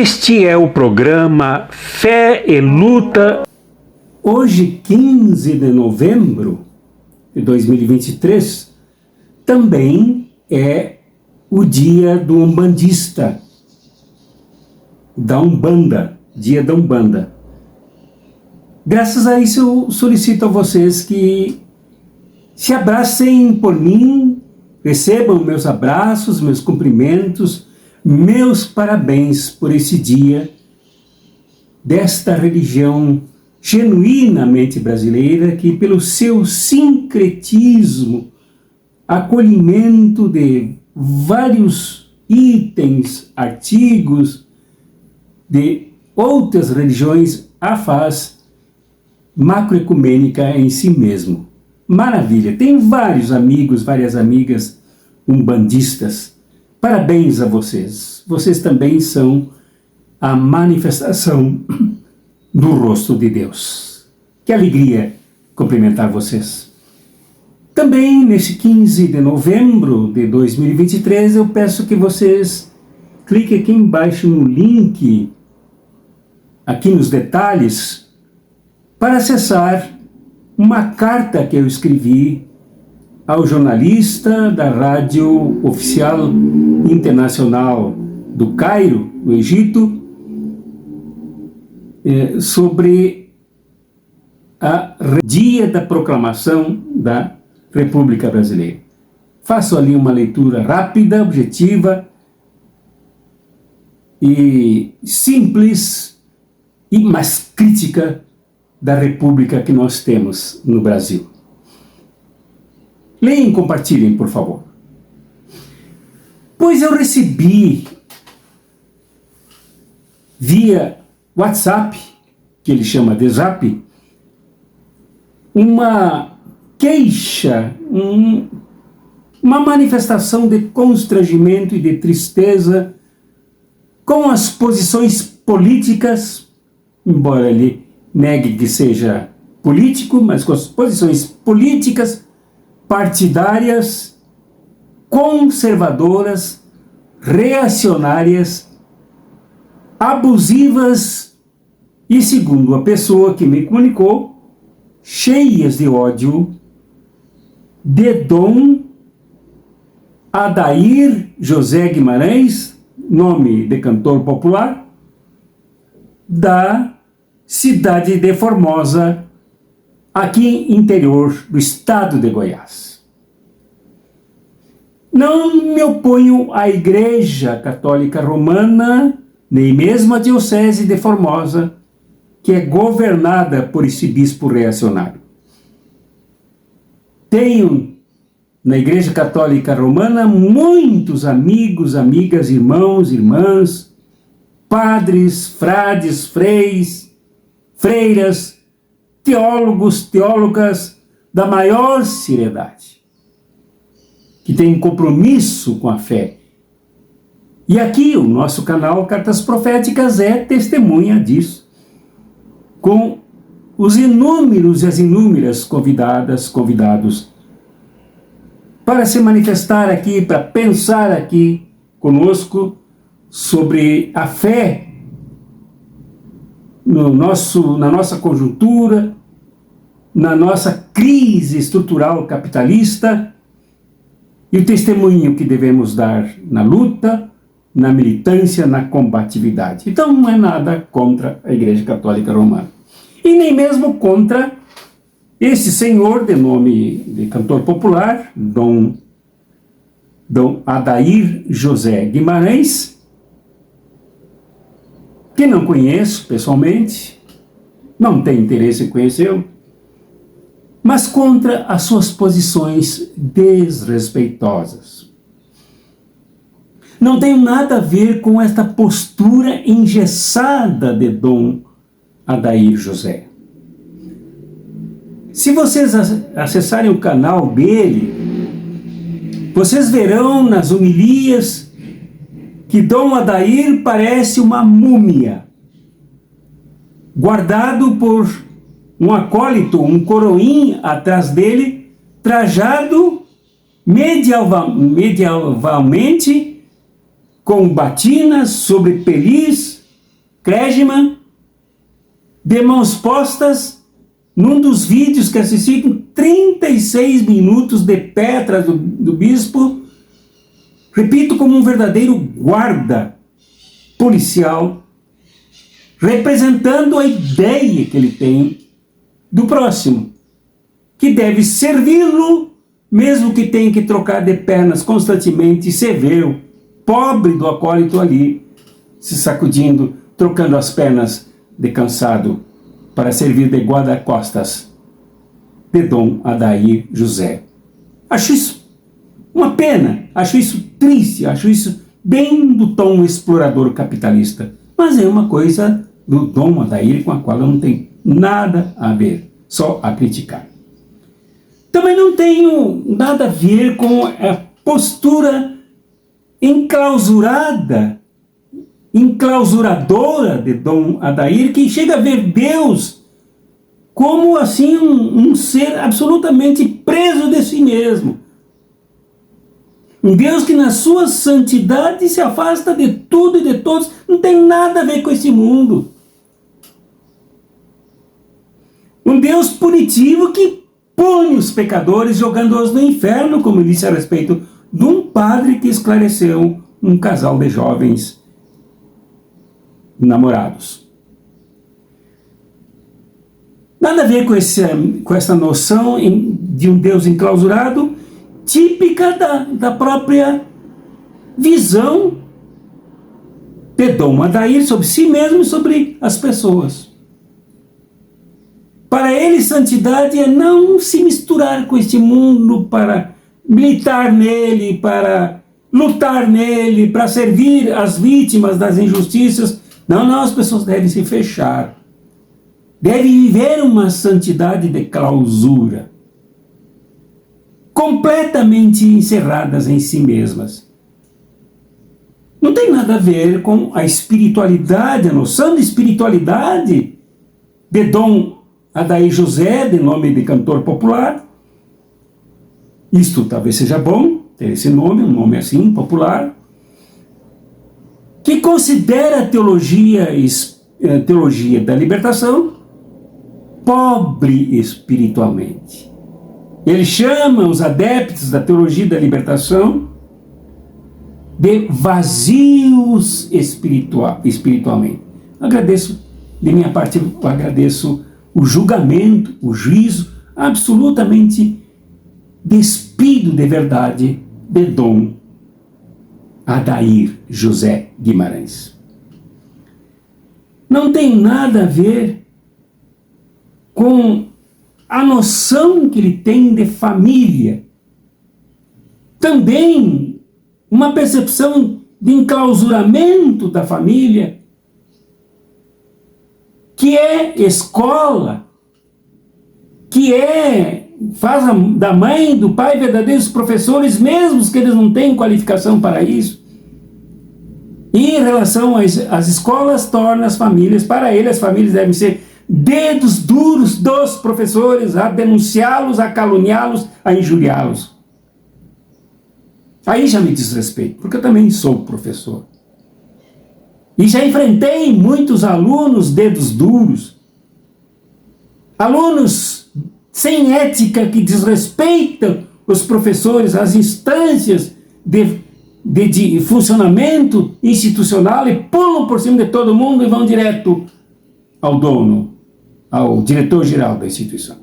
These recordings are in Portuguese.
Este é o programa Fé e Luta. Hoje, 15 de novembro de 2023, também é o dia do umbandista, da Umbanda, dia da Umbanda. Graças a isso, eu solicito a vocês que se abracem por mim, recebam meus abraços, meus cumprimentos, meus parabéns por esse dia desta religião genuinamente brasileira que, pelo seu sincretismo, acolhimento de vários itens, artigos de outras religiões, a faz macroecumênica em si mesmo. Maravilha! Tem vários amigos, várias amigas umbandistas. Parabéns a vocês. Vocês também são a manifestação do rosto de Deus. Que alegria cumprimentar vocês. Também, nesse 15 de novembro de 2023, eu peço que vocês cliquem aqui embaixo no link, aqui nos detalhes, para acessar uma carta que eu escrevi ao jornalista da Rádio Oficial Internacional do Cairo, no Egito, sobre o dia da proclamação da República Brasileira. Faço ali uma leitura rápida, objetiva e simples, mas crítica da República que nós temos no Brasil. Leiam e compartilhem, por favor. Pois eu recebi via WhatsApp, que ele chama de Zap, uma queixa, uma manifestação de constrangimento e de tristeza com as posições políticas, embora ele negue que seja político, mas com as posições políticas, partidárias, conservadoras, reacionárias, abusivas e, segundo a pessoa que me comunicou, cheias de ódio de Dom Adair José Guimarães, nome de cantor popular, da cidade de Formosa, aqui interior do estado de Goiás. Não me oponho à Igreja Católica Romana, nem mesmo à Diocese de Formosa, que é governada por esse bispo reacionário. Tenho na Igreja Católica Romana muitos amigos, amigas, irmãos, irmãs, padres, frades, freiras, teólogos, teólogas da maior seriedade, que têm compromisso com a fé. E aqui o nosso canal Cartas Proféticas é testemunha disso, com os inúmeros e as inúmeras convidados para se manifestar aqui, para pensar aqui conosco sobre a fé na nossa conjuntura, na nossa crise estrutural capitalista e o testemunho que devemos dar na luta, na militância, na combatividade. Então não é nada contra a Igreja Católica Romana. E nem mesmo contra esse senhor de nome de cantor popular, Dom Adair José Guimarães, que não conheço pessoalmente, não tenho interesse em conhecê-lo, mas contra as suas posições desrespeitosas. Não tenho nada a ver com esta postura engessada de Dom Adair José. Se vocês acessarem o canal dele, vocês verão nas homilias que Dom Adair parece uma múmia, guardado por um acólito, um coroim atrás dele, trajado medievalmente com batinas sobre pelis Clergyman, de mãos postas, num dos vídeos que assisti, com 36 minutos de pé atrás do bispo, repito, como um verdadeiro guarda policial, representando a ideia que ele tem do próximo, que deve servi-lo, mesmo que tenha que trocar de pernas constantemente, e se vê o pobre do acólito ali, se sacudindo, trocando as pernas de cansado, para servir de guarda-costas de Dom Adair José. Acho isso uma pena, acho isso triste, acho isso bem do tom explorador capitalista, mas é uma coisa do Dom Adair com a qual eu não tenho nada a ver, só a criticar. Também não tenho nada a ver com a postura enclausuradora de Dom Adair, que chega a ver Deus como assim um ser absolutamente preso de si mesmo. Um Deus que na sua santidade se afasta de tudo e de todos, não tem nada a ver com esse mundo. Um Deus punitivo que pune os pecadores jogando-os no inferno, como disse a respeito de um padre que esclareceu um casal de jovens namorados. Nada a ver com essa noção de um Deus enclausurado, típica da própria visão de Dom Adair sobre si mesmo e sobre as pessoas. Para ele, santidade é não se misturar com este mundo para militar nele, para lutar nele, para servir as vítimas das injustiças. Não, as pessoas devem se fechar. Devem viver uma santidade de clausura, completamente encerradas em si mesmas. Não tem nada a ver com a espiritualidade, a noção de espiritualidade de Dom Adair José, de nome de cantor popular. Isto talvez seja bom, ter esse nome, um nome assim, popular, que considera a teologia da libertação pobre espiritualmente. Ele chama os adeptos da teologia da libertação de vazios espiritualmente. Agradeço, de minha parte, agradeço o julgamento, o juízo absolutamente despido de verdade de Dom Adair José Guimarães. Não tem nada a ver com a noção que ele tem de família. Também uma percepção de enclausuramento da família, que é escola, que faz da mãe, do pai verdadeiros professores, mesmo que eles não tenham qualificação para isso. E em relação às escolas, torna as famílias, para ele as famílias devem ser dedos duros dos professores a denunciá-los, a caluniá-los, a injuriá-los. Aí já me desrespeito, porque eu também sou professor. E já enfrentei muitos alunos dedos duros, alunos sem ética que desrespeitam os professores, as instâncias de funcionamento institucional e pulam por cima de todo mundo e vão direto ao dono, ao diretor-geral da instituição.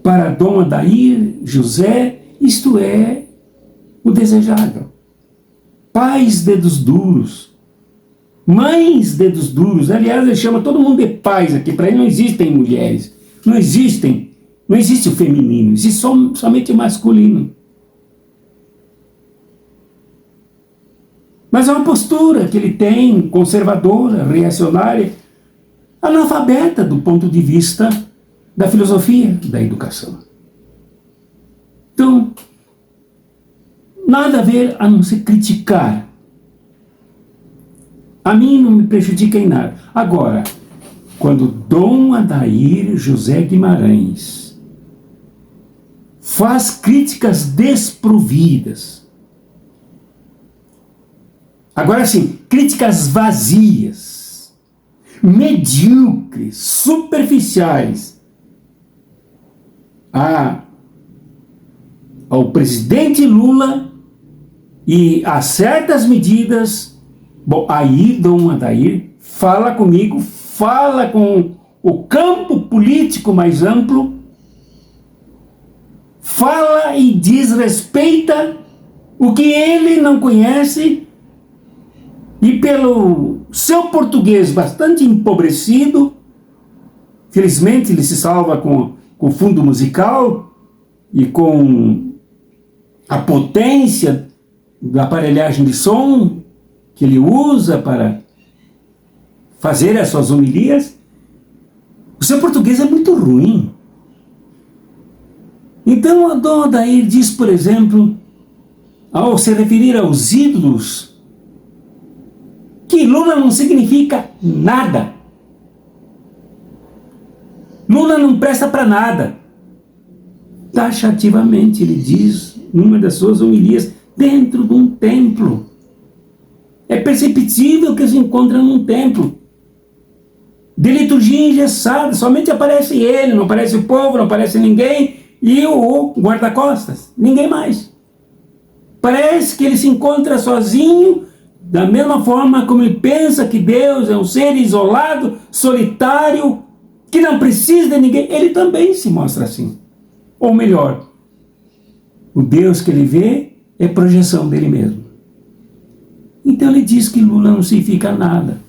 Para Dom Adair José, isto é o desejável. Pais dedos duros, mães dedos duros. Aliás, ele chama todo mundo de pais aqui. Para ele não existem mulheres, não existe o feminino, existe somente o masculino. Mas é uma postura que ele tem, conservadora, reacionária, analfabeta do ponto de vista da filosofia da educação. Então, nada a ver a não se criticar. A mim não me prejudica em nada. Agora, quando Dom Adair José Guimarães faz críticas desprovidas Agora sim, críticas vazias, medíocres, superficiais ao presidente Lula e a certas medidas. Bom, aí Dom Adair fala comigo, fala com o campo político mais amplo, fala e desrespeita o que ele não conhece, e pelo seu português bastante empobrecido, felizmente ele se salva com o fundo musical e com a potência da aparelhagem de som que ele usa para fazer as suas homilias. O seu português é muito ruim. Então, a Dom Adair diz, por exemplo, ao se referir aos ídolos, que Lula não significa nada. Lula não presta para nada. Taxativamente, ele diz numa das suas homilias, dentro de um templo. É perceptível que se encontra num templo de liturgia engessada, somente aparece ele, não aparece o povo, não aparece ninguém, e o guarda-costas, ninguém mais. Parece que ele se encontra sozinho, da mesma forma como ele pensa que Deus é um ser isolado, solitário, que não precisa de ninguém. Ele também se mostra assim. Ou melhor, o Deus que ele vê é projeção dele mesmo. Então ele diz que Lula não significa nada.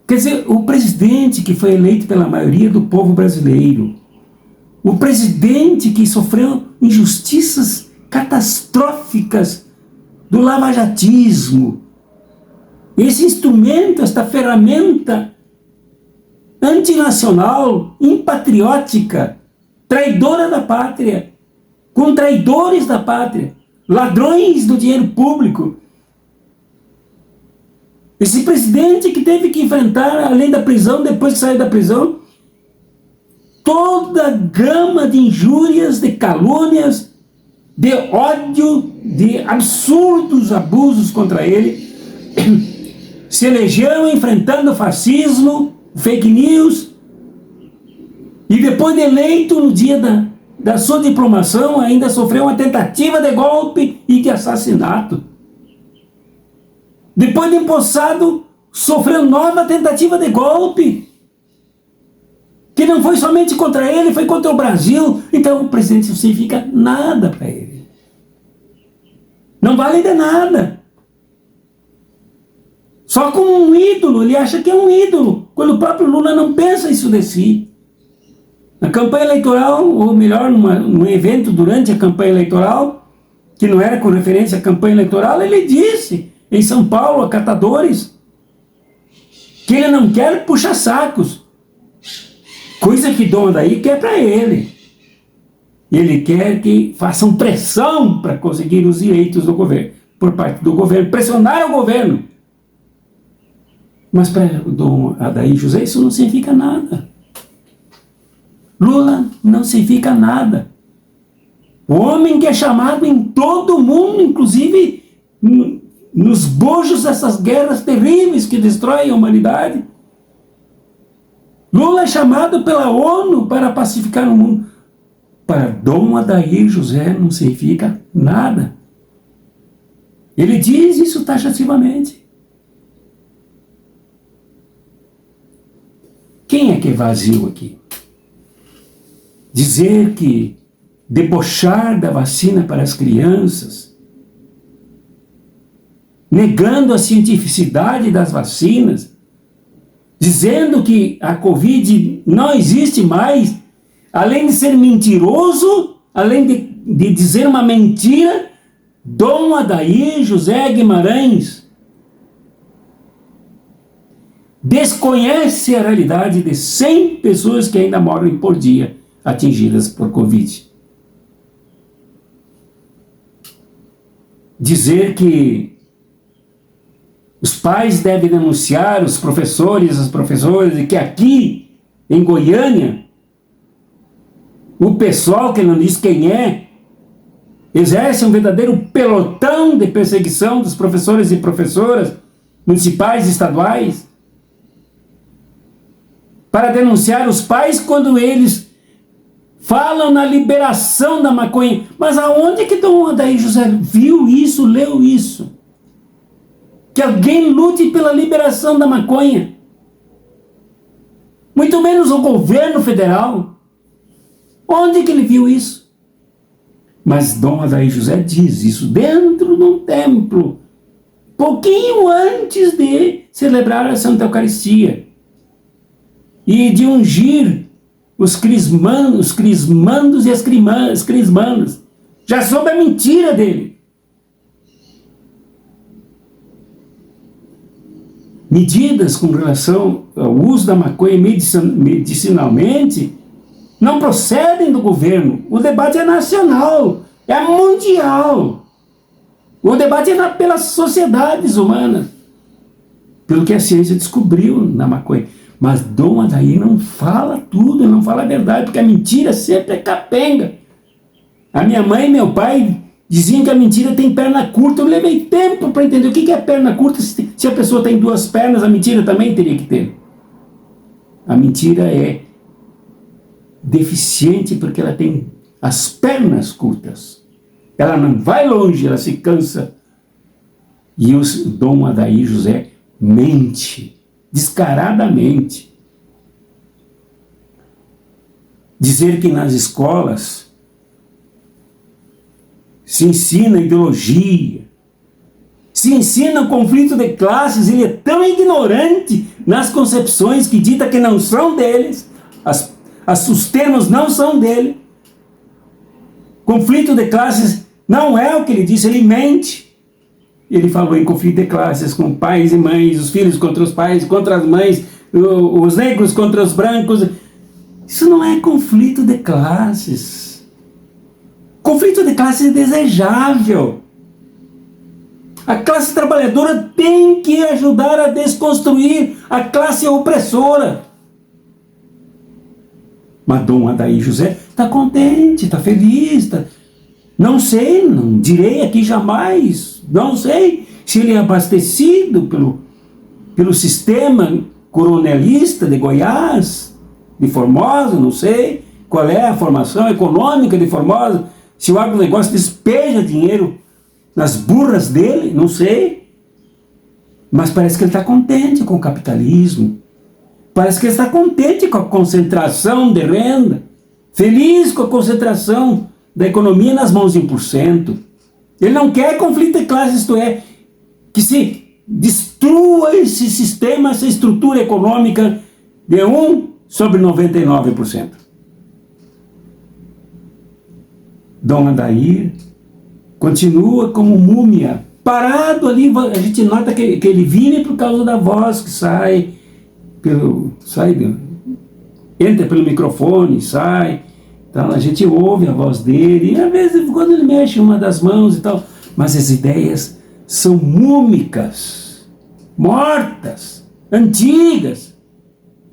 Quer dizer, o presidente que foi eleito pela maioria do povo brasileiro, o presidente que sofreu injustiças catastróficas do lavajatismo, esse instrumento, esta ferramenta antinacional, impatriótica, traidora da pátria, com traidores da pátria, ladrões do dinheiro público. Esse presidente que teve que enfrentar, além da prisão, depois que saiu da prisão, toda a gama de injúrias, de calúnias, de ódio, de absurdos abusos contra ele, se elegeu enfrentando o fascismo, fake news, e depois de eleito, no dia da sua diplomação, ainda sofreu uma tentativa de golpe e de assassinato. Depois de empossado, sofreu nova tentativa de golpe, que não foi somente contra ele, foi contra o Brasil. Então o presidente não significa nada para ele. Não vale de nada. Só como um ídolo, ele acha que é um ídolo, quando o próprio Lula não pensa isso de si. Na campanha eleitoral, ou melhor, num evento durante a campanha eleitoral, que não era com referência à campanha eleitoral, ele disse, em São Paulo, a catadores, que ele não quer puxa-sacos, coisa que Dom Adair quer para ele. Ele quer que façam pressão para conseguir os direitos do governo, por parte do governo, pressionar o governo. Mas para Dom Adair José isso não significa nada. Lula não significa nada. O homem que é chamado em todo o mundo, inclusive nos bojos dessas guerras terríveis que destroem a humanidade. Lula é chamado pela ONU para pacificar o mundo. Para Dom Adair José não significa nada. Ele diz isso taxativamente. Quem é que é vazio aqui? Dizer que debochar da vacina para as crianças, negando a cientificidade das vacinas, dizendo que a Covid não existe mais, além de ser mentiroso, além de dizer uma mentira, Dom Adair José Guimarães desconhece a realidade de 100 pessoas que ainda morrem por dia atingidas por Covid. Dizer que os pais devem denunciar os professores, as professoras, e que aqui, em Goiânia, o pessoal, que não diz quem é, exerce um verdadeiro pelotão de perseguição dos professores e professoras municipais e estaduais para denunciar os pais quando eles falam na liberação da maconha. Mas aonde que Dom Adair José viu isso, leu isso? Que alguém lute pela liberação da maconha. Muito menos o governo federal. Onde que ele viu isso? Mas Dom Adair José diz isso dentro de um templo, pouquinho antes de celebrar a Santa Eucaristia e de ungir os crismandos e as crismanas, já soube a mentira dele. Medidas com relação ao uso da maconha medicinalmente não procedem do governo. O debate é nacional, é mundial. O debate é pelas sociedades humanas, pelo que a ciência descobriu na maconha. Mas Dom Adair não fala tudo, não fala a verdade, porque a mentira sempre é capenga. A minha mãe e meu pai diziam que a mentira tem perna curta. Eu levei tempo para entender o que é perna curta. Se a pessoa tem duas pernas, a mentira também teria que ter. A mentira é deficiente porque ela tem as pernas curtas. Ela não vai longe, ela se cansa. E o Dom Adair José mente descaradamente. Dizer que nas escolas se ensina ideologia, se ensina o conflito de classes. Ele é tão ignorante nas concepções que dita que não são deles, os termos não são dele. Conflito de classes não é o que ele disse, ele mente. Ele falou em conflito de classes com pais e mães, os filhos contra os pais, contra as mães, os negros contra os brancos. Isso não é conflito de classes. Conflito de classes é desejável. A classe trabalhadora tem que ajudar a desconstruir a classe opressora. Mas Dom Adair José está contente, está feliz. Não sei, não direi aqui jamais. Não sei se ele é abastecido pelo sistema coronelista de Goiás, de Formosa, não sei qual é a formação econômica de Formosa, se o agronegócio despeja dinheiro nas burras dele, não sei. Mas parece que ele está contente com o capitalismo. Parece que ele está contente com a concentração de renda, feliz com a concentração da economia nas mãos de 1%. Ele não quer conflito de classes, isto é, que se destrua esse sistema, essa estrutura econômica de 1 sobre 99%. Dom Adair continua como múmia, parado ali. A gente nota que ele vive por causa da voz que entra pelo microfone, sai. Então a gente ouve a voz dele, e às vezes quando ele mexe uma das mãos e tal, mas as ideias são múmicas, mortas, antigas,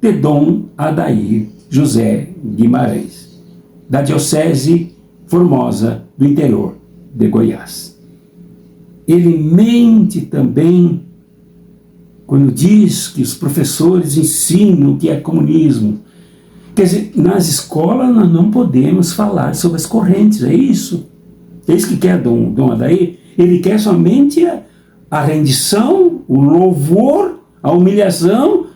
de Dom Adair José Guimarães, da Diocese Formosa do interior de Goiás. Ele mente também quando diz que os professores ensinam o que é comunismo. Quer dizer, nas escolas nós não podemos falar sobre as correntes, é isso? É isso que quer Dom Adair? Ele quer somente a rendição, o louvor, a humilhação,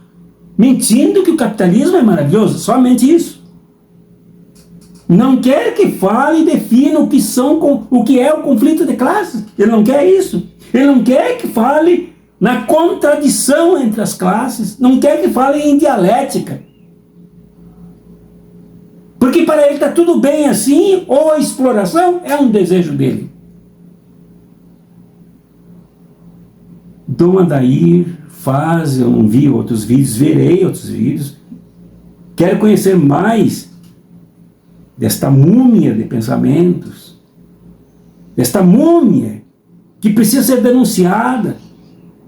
mentindo que o capitalismo é maravilhoso, somente isso. Não quer que fale e defina o que é o conflito de classes. Ele não quer isso. Ele não quer que fale na contradição entre as classes. Não quer que fale em dialética. Porque para ele está tudo bem assim, ou a exploração é um desejo dele. Dom Adair eu não vi outros vídeos, verei outros vídeos. Quero conhecer mais desta múmia de pensamentos, desta múmia que precisa ser denunciada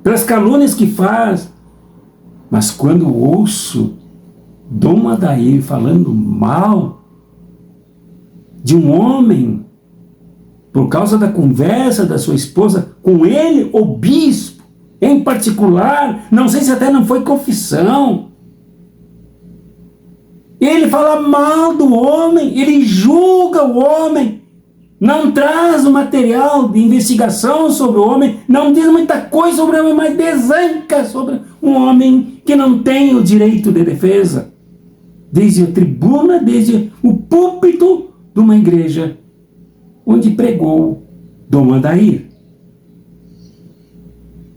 pelas calúnias que faz. Mas quando ouço Dom Adair falando mal de um homem por causa da conversa da sua esposa com ele, o bispo, em particular, não sei se até não foi confissão. Ele fala mal do homem, ele julga o homem, não traz o material de investigação sobre o homem, não diz muita coisa sobre o homem, mas desanca sobre um homem que não tem o direito de defesa. Desde a tribuna, desde o púlpito de uma igreja onde pregou Dom Adair.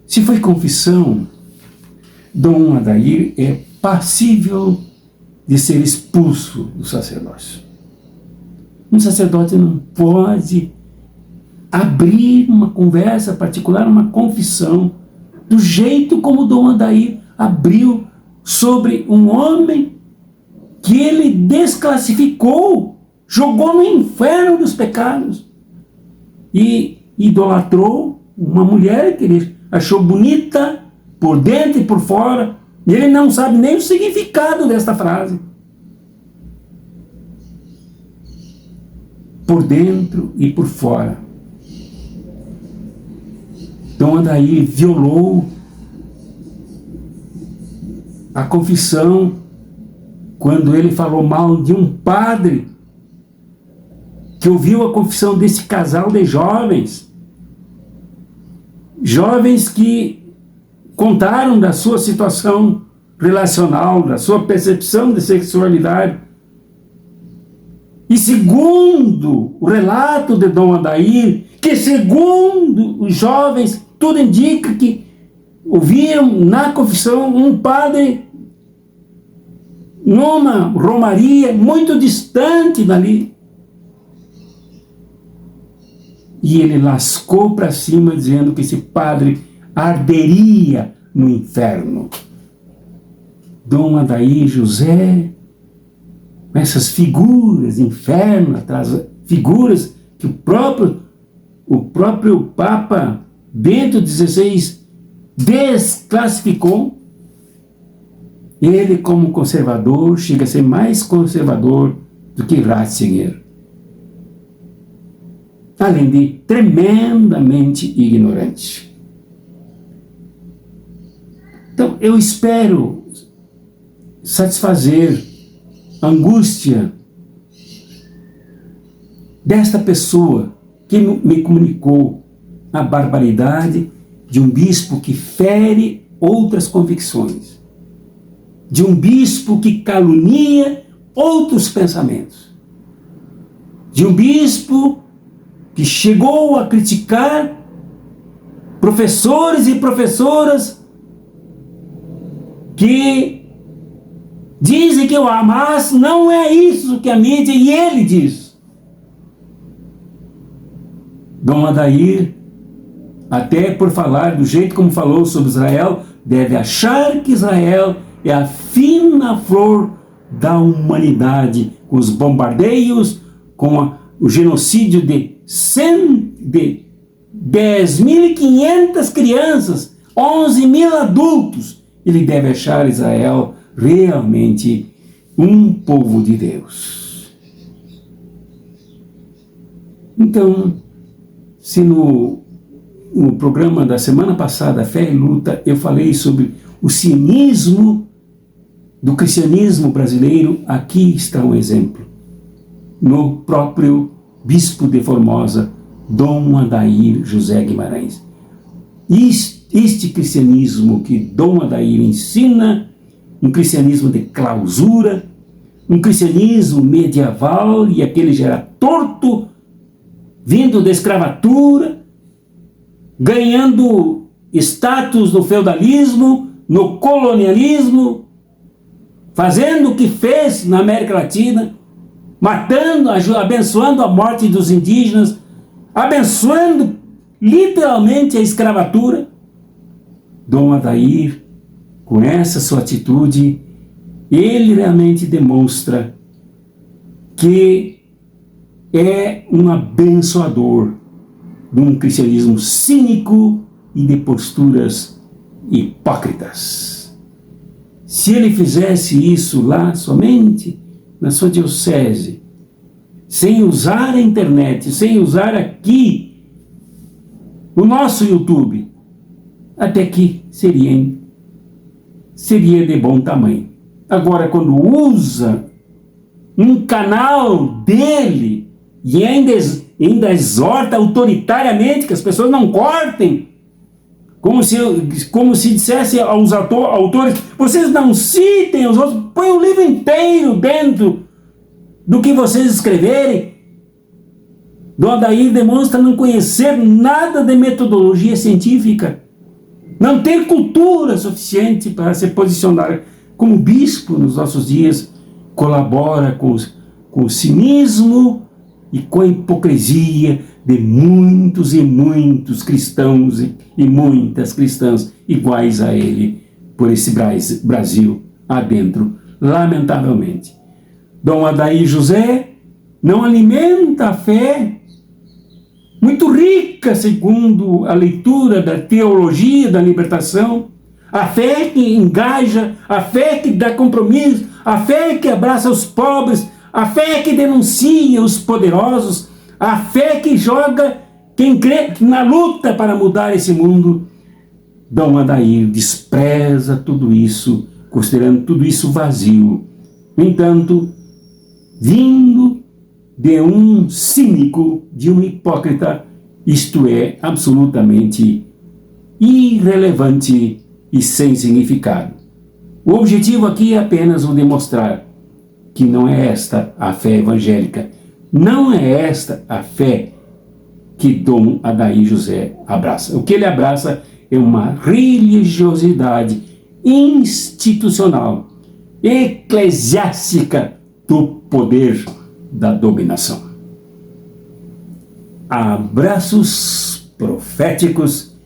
Se foi confissão, Dom Adair é passível de ser expulso do sacerdócio. Um sacerdote não pode abrir uma conversa particular, uma confissão, do jeito como Dom Adair abriu sobre um homem que ele desclassificou, jogou no inferno dos pecados e idolatrou uma mulher que ele achou bonita por dentro e por fora, e ele não sabe nem o significado desta frase. Por dentro e por fora. Dom Adair violou a confissão quando ele falou mal de um padre que ouviu a confissão desse casal de jovens. Jovens que contaram da sua situação relacional, da sua percepção de sexualidade. E segundo o relato de Dom Adair, que segundo os jovens, tudo indica que ouviram na confissão um padre numa romaria muito distante dali. E ele lascou para cima dizendo que esse padre arderia no inferno. Dom Adair José, essas figuras, inferno, atrás, figuras que o próprio Papa Bento XVI desclassificou. Ele, como conservador, chega a ser mais conservador do que Ratzinger. Além de tremendamente ignorante. Então, eu espero satisfazer a angústia desta pessoa que me comunicou a barbaridade de um bispo que fere outras convicções, de um bispo que calunia outros pensamentos, de um bispo que chegou a criticar professores e professoras que dizem que o Hamas não é isso que a mídia, e ele diz. Dom Adair, até por falar do jeito como falou sobre Israel, deve achar que Israel é a fina flor da humanidade, com os bombardeios, com o genocídio de 10.500 crianças, 11.000 adultos. Ele deve achar Israel realmente um povo de Deus. Então, se no programa da semana passada, Fé e Luta, eu falei sobre o cinismo do cristianismo brasileiro, aqui está um exemplo. No próprio bispo de Formosa, Dom Adair José Guimarães. Este cristianismo que Dom Adair ensina, um cristianismo de clausura, um cristianismo medieval, e aquele já era torto, vindo da escravatura, ganhando status no feudalismo, no colonialismo, fazendo o que fez na América Latina, matando, abençoando a morte dos indígenas, abençoando literalmente a escravatura. Dom Adair, com essa sua atitude, ele realmente demonstra que é um abençoador de um cristianismo cínico e de posturas hipócritas. Se ele fizesse isso lá somente na sua diocese, sem usar a internet, sem usar aqui o nosso YouTube, até que seria de bom tamanho. Agora, quando usa um canal dele e ainda exorta autoritariamente que as pessoas não cortem, como se dissesse aos autores, vocês não citem os outros, põe o livro inteiro dentro do que vocês escreverem. Dom Adair demonstra não conhecer nada de metodologia científica, não ter cultura suficiente para se posicionar como bispo nos nossos dias, colabora com o cinismo e com a hipocrisia de muitos e muitos cristãos e muitas cristãs iguais a ele, por esse Brasil adentro, lamentavelmente. Dom Adair José não alimenta a fé muito rica, segundo a leitura da teologia da libertação, a fé que engaja, a fé que dá compromisso, a fé que abraça os pobres, a fé que denuncia os poderosos, a fé que joga quem crê na luta para mudar esse mundo. Dom Adair despreza tudo isso, considerando tudo isso vazio. No entanto, vindo de um cínico, de um hipócrita, isto é absolutamente irrelevante e sem significado. O objetivo aqui é apenas o demonstrar que não é esta a fé evangélica, não é esta a fé que Dom Adair José abraça. O que ele abraça é uma religiosidade institucional, eclesiástica do poder da dominação. Abraços proféticos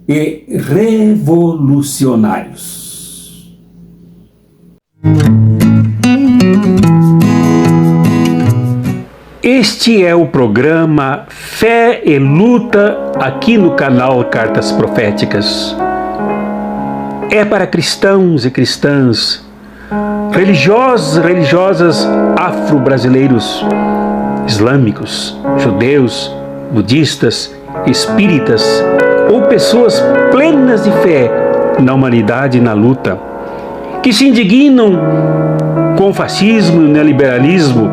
e revolucionários. Este é o programa Fé e Luta aqui no canal Cartas Proféticas. É para cristãos e cristãs, religiosos e religiosas afro-brasileiros, islâmicos, judeus, budistas, espíritas ou pessoas plenas de fé na humanidade e na luta, que se indignam com o fascismo e o neoliberalismo,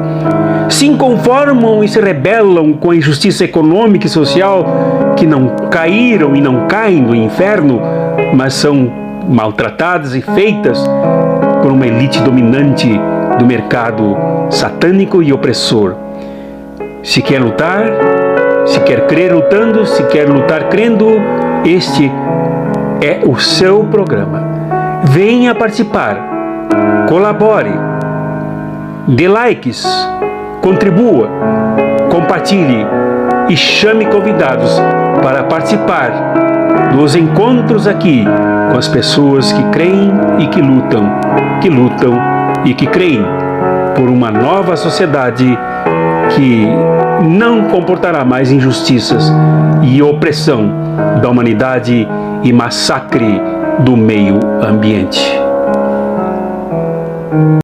se inconformam e se rebelam com a injustiça econômica e social, que não caíram e não caem no inferno, mas são maltratadas e feitas por uma elite dominante do mercado satânico e opressor. Se quer lutar, se quer crer lutando, se quer lutar crendo, este é o seu programa. Venha participar, colabore, dê likes, contribua, compartilhe e chame convidados para participar dos encontros aqui com as pessoas que creem e que lutam e que creem por uma nova sociedade que não comportará mais injustiças e opressão da humanidade e massacre do meio ambiente.